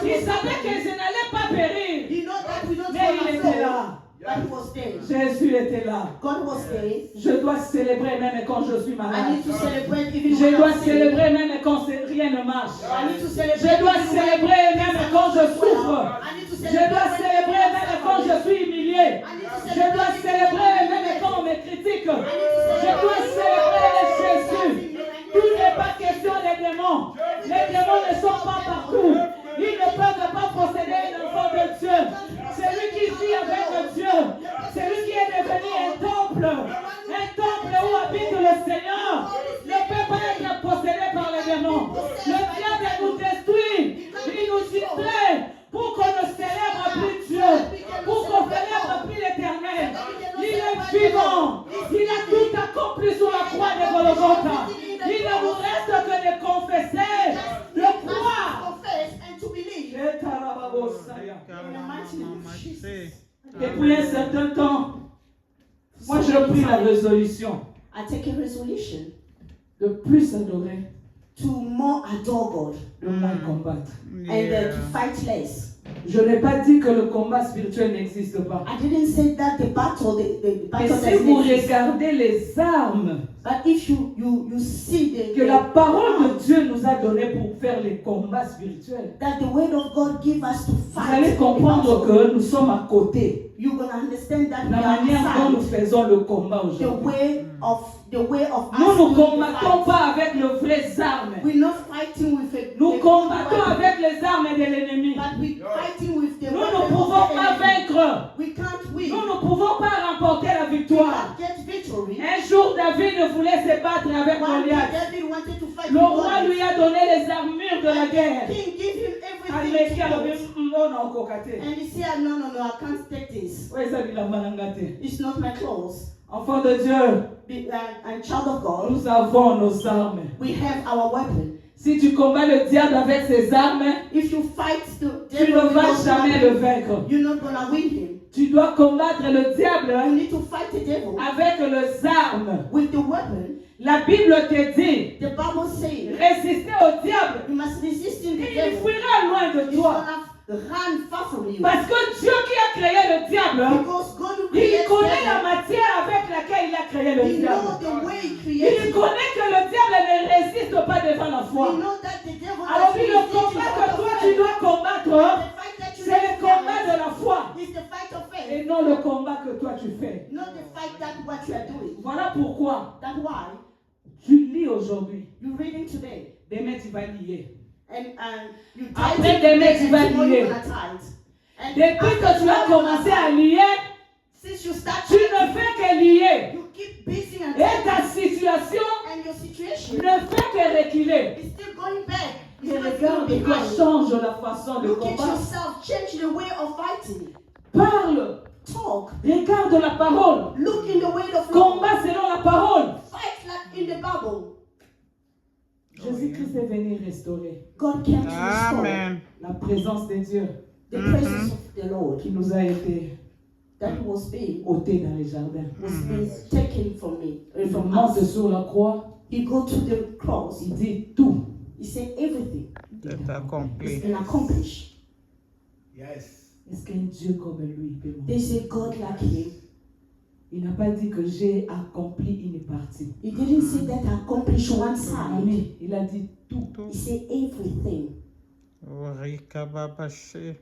Il savait que je n'allais pas périr. He know that we don't Mais il gonna était flow, là. but he was there. Jésus était là. God was there. Je dois célébrer même quand je suis I malade. need to celebrate even Je when dois I'm sick. célébrer même quand rien ne marche. I need to celebrate. Je dois even when célébrer things même are quand je not souffre. well. I need to Je dois when célébrer things même are quand je suis humilié. I need to Je dois célébrer même quand on me critique. Je dois célébrer Jésus. Tout n'est pas question des démons. Les démons ne sont pas partout. Ils ne peuvent pas posséder un enfant de Dieu. C'est lui qui vit avec Dieu. C'est lui qui est devenu un temple. Un temple où habite le Seigneur. Ne peut pas être possédé par les démons. Le diable nous détruit. Il nous distrait pour qu'on ne célèbre plus Dieu. Pour qu'on célèbre plus l'Éternel. Il est vivant. Il a tout accompli sur la croix de Golgotha. Il ne vous reste que de confesser, de croire. confess and to believe. Depuis un certain temps, moi je pris la résolution I take a resolution de plus adorer, to more adore God de moins combattre. and to fight less. Je n'ai pas dit que le combat spirituel n'existe pas. I didn't say that the battle, the Mais battle si doesn't vous exist. regardez les armes But if you see que la parole de Dieu nous a données pour faire les combats spirituels, that the word of God give us to vous fight, allez comprendre que nous sommes à côté. you're gonna understand that we La are manière dont nous outside faisons le combat the aujourd'hui. way of Nous us ne doing the combattons fight. pas avec les vraies armes. We're not fighting with a Nous a combattons weapon, avec les armes de l'ennemi. but we're fighting with the Nous weapon ne of pouvons the pas enemy. vaincre. We can't win. Nous ne pouvons pas remporter la We victoire. can't get victory. Un jour, David voulait se battre avec One day Goliath. David wanted to fight Le with roi Goliath. lui a donné les armures de la guerre. King give him Aleki everything. alobi, he wants. oh non, kokate. And he said, no, I can't take this. Ouais, ça, il a malangate. It's not my clothes. Enfant de Dieu, And child of God, nous avons nos armes. we have our weapon. Si tu combats le diable avec ses armes, If you fight the tu devil ne with vas those jamais le weapons, vaincre. you're not gonna win him. Tu dois combattre le You diable need to fight the devil avec les armes with the weapon La Bible te dit, The Bible says résister au diable, you must resist in the et il devil. fuira loin de He's toi. gonna run far from you. Parce que Dieu qui a créé le diable, Because God who il creates connaît la devil, matière avec laquelle il a créé le He diable. knows the way He Il created. connaît que le diable ne résiste pas devant la He foi. knows that the devil Alors has puis le combat que toi tu dois combattre, The fight that you c'est le need to combat fight de la foi. is the fight of faith, Et non le combat que toi tu fais. not the fight that what you are doing. Voilà pourquoi That's why tu lis aujourd'hui. you're reading today. Demain tu vas lier. And you Après tithe demain, today tu and vas tomorrow lier. you're gonna tithe. And Depuis que after tu as tomorrow, commencé à lier, since you start tu ne fais que lier. you keep busy and Et ta situation and your situation ne fait que reculer. is still going back. Et It's not regarde going toi, behind. change la façon de Look at combattre. yourself, change the way of fighting. Parle, Talk. regarde la parole. Look in the way of Combat selon la parole. Fight like in the Bible. Jésus-Christ est venu restaurer God came to restore Amen. la présence de Dieu the presence of the Lord qui nous a été that was being ôtée dans les jardins. taken from me, Il from monte us. sur la croix, He go to the cross. il dit tout. He said everything C'est accompli. is been accomplished. Yes. Est-ce qu'un Dieu comme lui peut They mourir? say God like Him. Il n'a pas dit que j'ai accompli une partie. He didn't say that I accomplished one side. Oui, il a dit tout. He said everything. Rikababashi.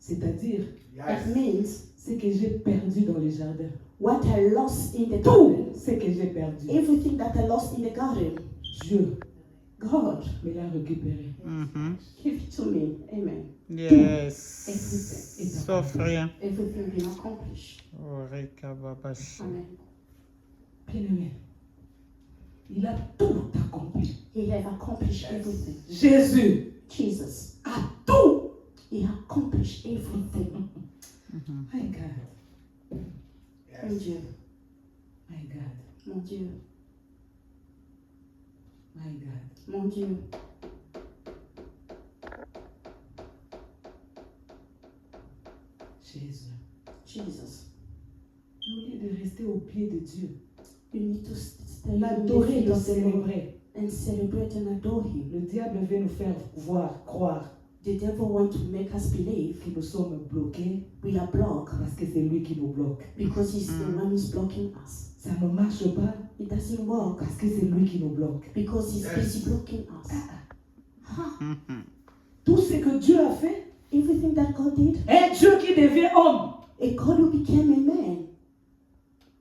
C'est-à-dire, That Yes. means ce que j'ai perdu dans les jardins. what I lost in the Tout garden, ce que j'ai perdu. everything that I lost in the garden, Dieu God me l'a récupéré. Mhm. give it to me. Amen. Yes. Sauf rien. Everything been accomplished. Rikababashi. Amen. Bien-aimé, il a tout accompli. He have accomplished everything. Jésus Jesus, a tout. He accomplished everything. My God, Mon Yes. Dieu, my God, mon Dieu, my God. mon Dieu. Jésus. Jesus, Au lieu de rester au pied de Dieu, you need to stay in the l'adorer, feet le of the Lord célébrer. and celebrate and adore Him. Le diable veut nous faire voir, croire The devil wants to make us believe que nous sommes bloqués we are blocked parce que c'est lui qui nous bloque. because He's the one who's blocking us. Ça ne marche pas It doesn't work parce que c'est lui qui nous bloque. because He's Yes. busy blocking us. Mhm. Tout ce que Dieu a fait, Everything that God did, un Dieu qui devient homme, a God who became a man,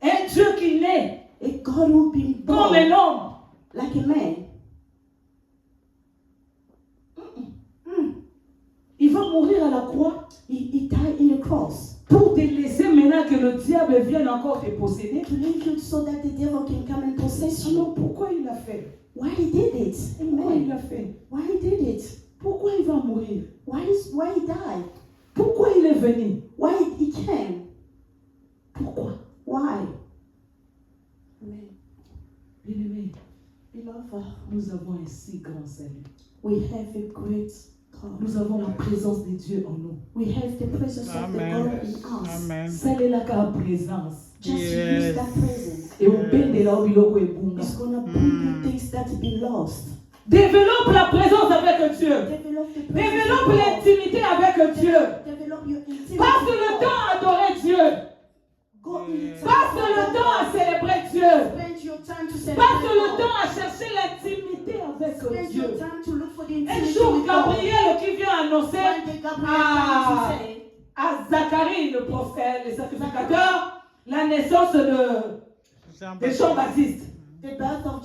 un Dieu qui naît a God who been comme un born homme. like a man. Il va mourir à la croix He died in the cross pour te laisser maintenant que le diable vienne encore te posséder. to leave you so that the devil can come and possess you. Alors pourquoi il l'a fait? Why he did it? Pourquoi il Amen. l'a fait? Why he did it? Pourquoi il va mourir? Why he died? Pourquoi il est venu? Why he came? Pourquoi? Why? Amen. Bien-aimé, Beloved, nous avons un si grand salut. we have a great God. Nous avons la présence de Dieu en nous. We have the presence of the Amen. God in us. Amen. Celle là qui a présence. Just Yes. use that presence. Et au ben de là où biloko ebunga. It's gonna bring you things that been lost. Développe la présence avec Dieu. Develop the presence Développe of God. l'intimité avec Dieu. Develop your intimacy. Passe with le God. temps à adorer Dieu. Go in time. Passe le temps à célébrer Dieu. Spend your time to celebrate Passe le God. temps à chercher l'intimité avec Spend Dieu. your time to look for the Un intimacy jour, with God. Gabriel qui vient annoncer One day Gabriel Ah. came to say à Zacharie, le prophète, le sacrificateur, la naissance de Jean-Baptiste. the birth of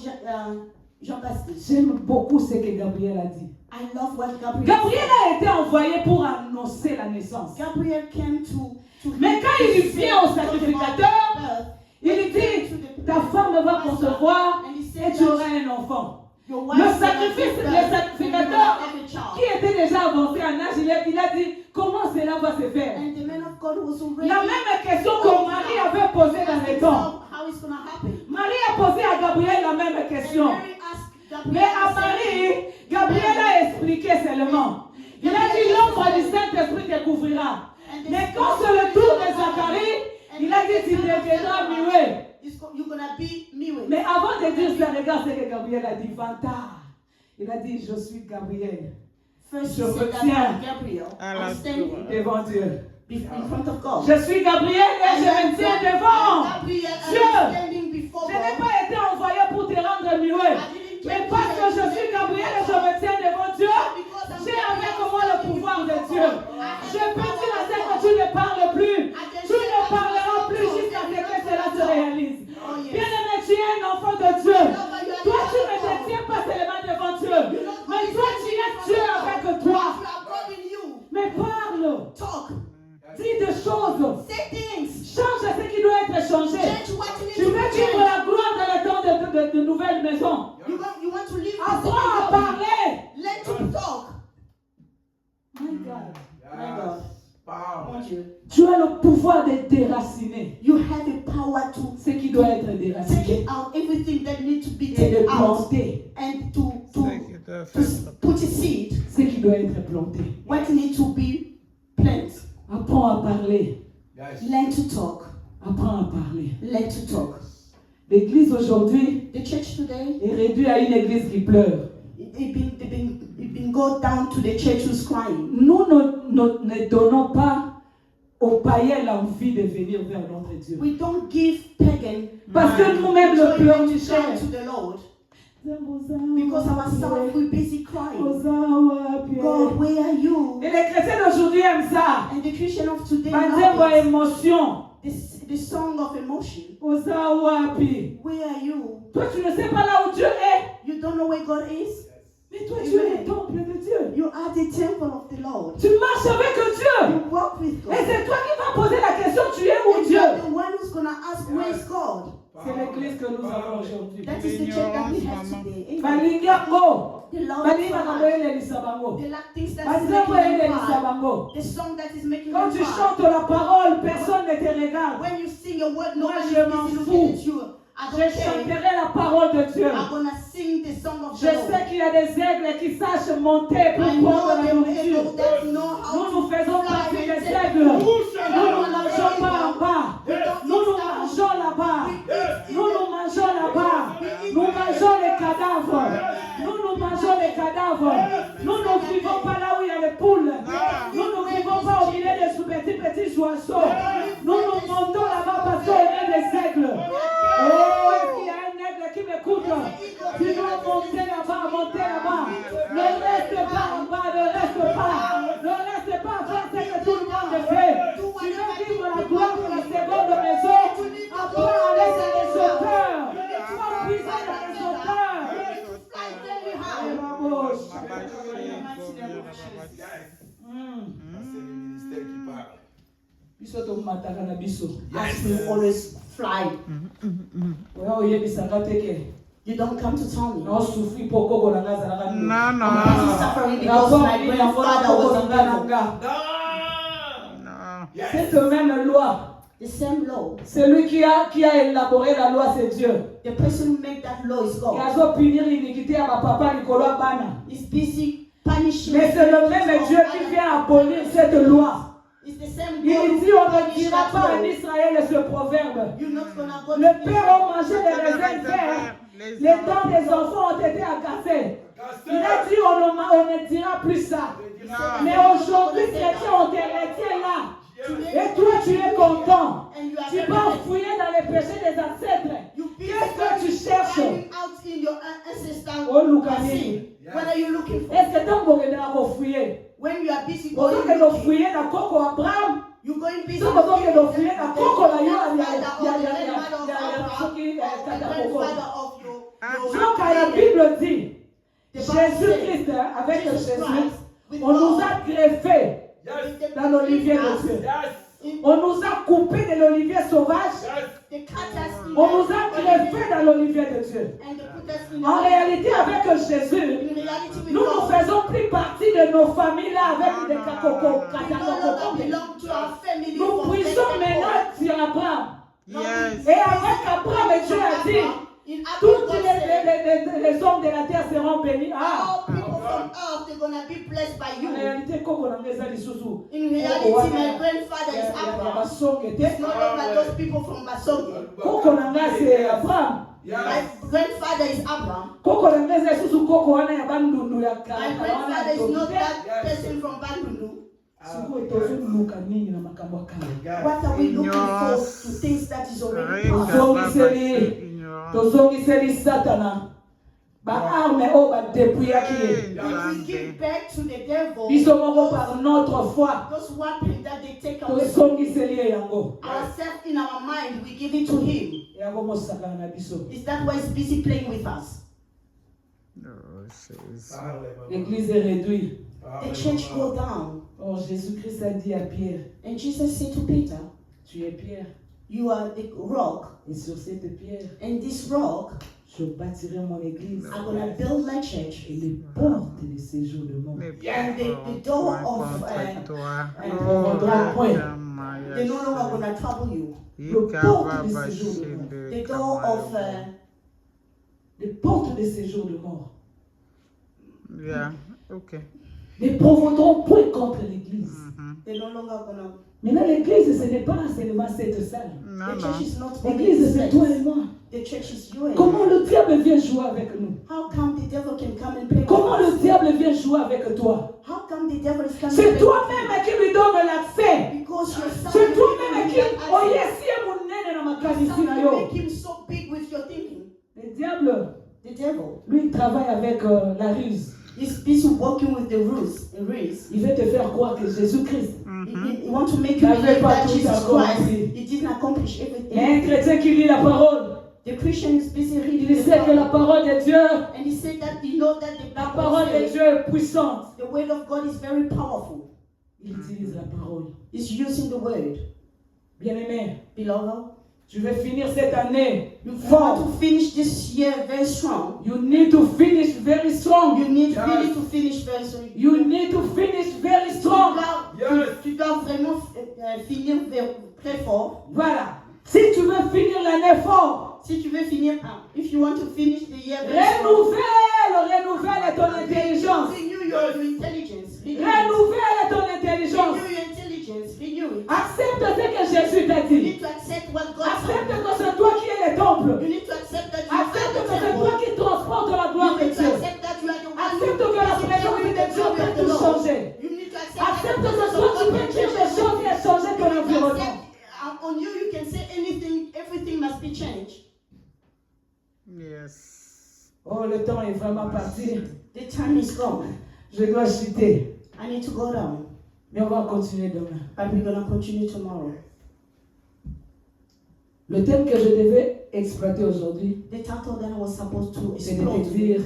Jean-Baptiste. J'aime beaucoup ce que Gabriel a dit. I love what Gabriel Gabriel a été envoyé pour annoncer la naissance. said. Gabriel came to Mais quand il vient au talk about sacrificateur, birth, il dit, ta femme va concevoir and he et said tu that auras un enfant. your Le wife will have sacrifice, birth, le and you will sacrificateur have a child. qui était déjà avancé en âge, il a dit, comment cela va se faire? And the man of God was already La même question que Marie avait posée dans les temps. how it's gonna happen. Marie a posé à Gabriel la même And question. Mary asked Gabriel Mais à the same thing. Marie, Gabriel a expliqué seulement. Il a dit, l'ombre du Saint-Esprit te couvrira. And the Mais quand c'est le tour de Zacharie, il a dit, tu deviendras muet. You're gonna be me. Mais avant de dire ça, regarde ce que Gabriel a dit. Vantard. Il a dit, je suis Gabriel. First, Je he said me that tiens I'm Gabriel. à la I'm standing devant Dieu. in front of God. Je suis Gabriel et je me tiens devant Gabriel, Dieu. I'm standing before Je n'ai God. pas été envoyé pour te rendre muet. Mais parce que je suis Gabriel et je me tiens devant Dieu, j'ai avec moi le pouvoir de Dieu. Je peux dire à celle que tu ne parles plus. Tu ne parleras plus jusqu'à ce que cela se réalise. Bien-aimé, tu es un enfant de Dieu. Toi, tu ne te tiens pas seulement devant Dieu. Mais toi, tu es Dieu avec toi. Mais parle. Talk. Dis des choses. Say things. Change ce qui doit être changé. Change what you need Tu to veux change. vivre la gloire dans le temps de nouvelles maisons. You want to live Apprends à parler. Let to talk. My God. My God. Power. Mon Dieu. Tu as le pouvoir de déraciner You have the power to ce qui doit être take déraciné out everything that needs to be et de taken out planter and to faire. put a seed. ce qui doit être planté. What needs to be planted. Apprends à parler. Yes. Learn to talk. Apprends à parler. Learn to talk. L'église aujourd'hui The church today, est réduite à une église qui pleure. it been go down to the church who's crying. Nous ne donnons pas aux païens l'envie de venir vers notre Dieu. We don't give pagan Parce que nous-mêmes le joy to pleurnichons. come to the Lord because ourselves we busy crying. God, where are you? Et les chrétiens d'aujourd'hui aiment ça. And the Christian of today Manzembo love it. émotion. The song of emotion. Oza wapi. Where are you? Toi, tu ne sais pas là où Dieu est. You don't know where God is? Mais toi, tu es le temple de Dieu. You are the temple of the Lord. Tu marches avec Dieu. You walk with God. Et c'est toi qui vas poser la question, tu es où And Dieu? you're the one who's going to ask, where is God? C'est l'église que nous avons aujourd'hui. That is the church that we have today. Amen. Balingango. The Lord Balingango is elelisa bango. the lack things that is Banzembo making you elelisa cry. bango. The song that is making Quand you tu cry. chantes la parole, personne ne te regarde. When you sing a word, Moi, nobody je is m'en busy fous. looking at you. I Je don't care. chanterai la parole de Dieu. I'm going to sing the song of Je the Lord. sais qu'il y a des aigles qui sachent monter pour I prendre know la them nourriture. able that know how Nous to faisons fly partie and des take aigles. food. Nous ne mangeons pas en bas. We don't Nous eat down. mangeons là-bas. We Nous mangeons là-bas. Nous mangeons les cadavres. Nous mangeons les cadavres. Nous ne vivons pas là où il y a les poules. Nous ne vivons pas au milieu des petits oiseaux. Nous montons là-bas parce qu'on est des aigles. Oh, est-ce qu'il y a un aigle qui m'écoute? Tu dois monter là-bas, monter là-bas. Ne reste pas en bas, ne reste pas. Ne reste pas à faire ce que tout le monde fait. Tu veux vivre la gloire de la seconde maison. Apprends à laisser les auteurs. Sois puissant dans les auteurs. C'est le ministère qui parle. Biso to mataka na biso. As we always fly. Oya oyebisaka teke. You don't come to tell me. Na osufri po koko na nga zalaka nini. Non, I'm busy non. suffering because my grandfather was in devil. Non. Cette même loi, The same law. celui qui a élaboré la loi, c'est Dieu. The person who made that law is Et God. azo punir l'iniquité à ma papa Nicolas Bana. He's busy punishing. Mais c'est le même Dieu qui vient abolir cette loi. It's the same Il God dit who on ne punished dira that pas en law. Israël ce proverbe. You're not gonna go Le to père a mangé des raisins verts. Les dents des enfants ont été agacées. Il a dit on ne dira plus ça. Mais aujourd'hui, chrétiens, on te retient là. Et toi, tu es content. and you are Tu vas fouiller dans les péchés des ancêtres. Qu'est-ce que tu cherches? finding out in your ancestral Oh, Lucani. sin. What are you looking for? Est-ce que tant qu'on est à fouiller? When you are busy On going que nous looking, fouiller dans Coco Abraham. you're going busy Tant qu'on looking que nous for fouiller the dans Coco là, il y a grandfather of ceux qui the grandfather of your donc la Bible dit, The Bible says, Jésus-Christ, avec Jesus Jésus, Christ, with on nous God, a greffé dans l'olivier de Dieu. On nous a coupé de l'olivier sauvage. they cut us in On nous a greffé dans l'olivier de Dieu. and they put us in En réalité, avec Jésus, in reality with nous ne God. faisons plus partie de nos familles là avec des cacocos. We no longer belong to our family. Nous from puissons that maintenant sur Abraham. Yes. Et avec Abraham, Dieu a dit, in tous Abraham, God said, les hommes de la terre seront bénis. Ah, all people from earth, they're going to be blessed by En you. réalité, koko na ngeza lisusu. In reality, my grandfather is Abraham. Basonge It's te. no longer those people from Basonge. Koko na ngase Abraham. My grandfather is Abraham. Koko na ngeza lisusu koko wana ya bandundu ya My kala. grandfather is not that person from Bandundu. Siku itozuluka nini na makambo ya kale. What are we looking for to things that is already past? Tozongiseli Satana. Ba arme o ba dépouillaki. If we give back to the devil Biso moko par notre foi. those weapons that they take away from Tozongiseli yango. ourselves in our mind, we give it to him. Yango mosaka na biso. Is that why he's busy playing with us? L'église est réduite. The church go down. Oh, Jésus-Christ a dit à Pierre, And Jesus said to Peter, tu es Pierre, you are the rock, et sur cette pierre, and this rock, je bâtirai mon église, I'm going to build my church. et les portes de séjour de mort. And the door of they're no longer going to trouble you. Le porte de séjour de mort. The door of Les portes de séjour de mort Yeah, okay. ne provoqueront point contre l'église. they're no longer going to. Maintenant, l'église, ce n'est pas seulement cette salle. Non, The non. church is not only L'église, this c'est toi place. et moi. The church is you and Comment I. le diable vient jouer avec nous? How come the devil can come and play with Comment le us? diable vient jouer avec toi? How come the devil is coming? C'est and play with toi-même qui lui donne l'accès. you? Because you're C'est toi-même qui something oyesie munene na makanisi na you yo. make him so big with your thinking. Le diable, The devil lui, il travaille avec la ruse. is busy working with the ruse. Il veut te faire croire que Jésus-Christ He wants to make you believe that Jesus Christ, he didn't accomplish est un everything. chrétien qui lit la parole. The Christian is busy reading Il the sait que la Bible. parole de Dieu, And he said that he knows that the la Bible parole de says Dieu est puissante. the word of God is very powerful. Il utilise la parole. He's using the word. Bien-aimé, Beloved, tu veux finir cette année you want fort. to finish this year very strong. You need to finish very strong. You need really to finish very strong. You need to finish very strong. Tu dois vraiment finir très fort. Voilà. Si tu veux finir l'année fort, Si tu veux finir, if you want to finish the year very strong, renouvelle ton intelligence. renew your intelligence. Renew it. Renouvelle ton intelligence. Renew your intelligence. Renew it. Accepte ce que Jésus t'a You dit. need to accept what God Accepte said. que c'est toi qui es le temple. You need to accept that you Accepte are que the c'est toi temple. qui transporte la gloire You de need to Dieu. accept that you are the one Accepte que la présence de Dieu peut tout changer. You need to accept Accepte that que toi tu peux dire des choses et changer ton environnement. on you, you can say anything, everything must be changed. Yes. Oh, le temps est vraiment parti. The time is gone. Je dois chuter. I need to go down. Mais on va continuer demain. But we're going to continue tomorrow. Le thème que je devais exploiter aujourd'hui, The title that I was supposed to c'est de explore te dire,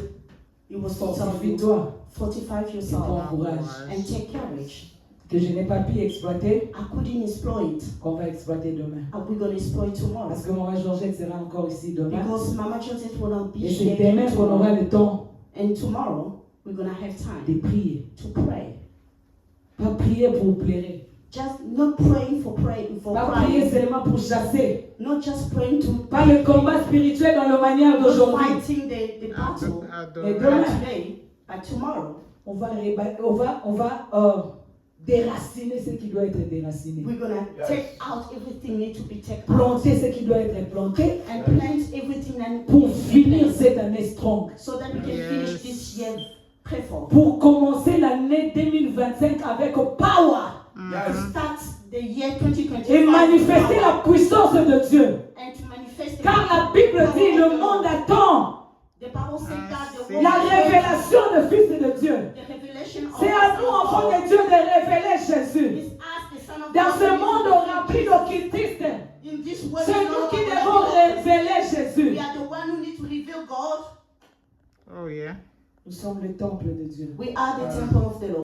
it was to tell you, fortifie-toi, fortify et yourself prends courage. and take courage. Que je n'ai pas pu exploiter, I couldn't exploit. qu'on va exploiter demain. We're going to exploit tomorrow. Parce que Maman Georgette sera encore ici demain. Because Mama Joseph will not be Et c'est here demain qu'on aura tomorrow. le temps And tomorrow, we're going to have de time prier. to pray. Pas prier pour plaire. Just not praying for praying, for Pas prier crying. seulement pour chasser. Not just praying to Pas le combat spirituel dans la manière not d'aujourd'hui. fighting the battle Et not demain, today, but tomorrow. on va déraciner ce qui doit être déraciné. We're going to take out everything need to be taken out. Planter ce qui doit être planté And plant everything that pour needs to be finir planted. cette année strong. So that we can finish this year très fort. Pour commencer l'année 2025 avec power. To start the year 2025 Et manifester with la power. puissance de Dieu. And to manifest the Car la Bible power dit, of le the monde Lord. attend The Bible says that the la world révélation du Fils de Dieu. the revelation of C'est à nous, enfants de Dieu, de révéler Jésus. is as the Son of Dans God ce is monde revealed rempli in d'occultistes, this world, c'est nous qui devons révéler we Jésus. are the one who need to reveal God. Oh, yeah. Nous sommes le temple de Dieu. We are the temple of the Lord.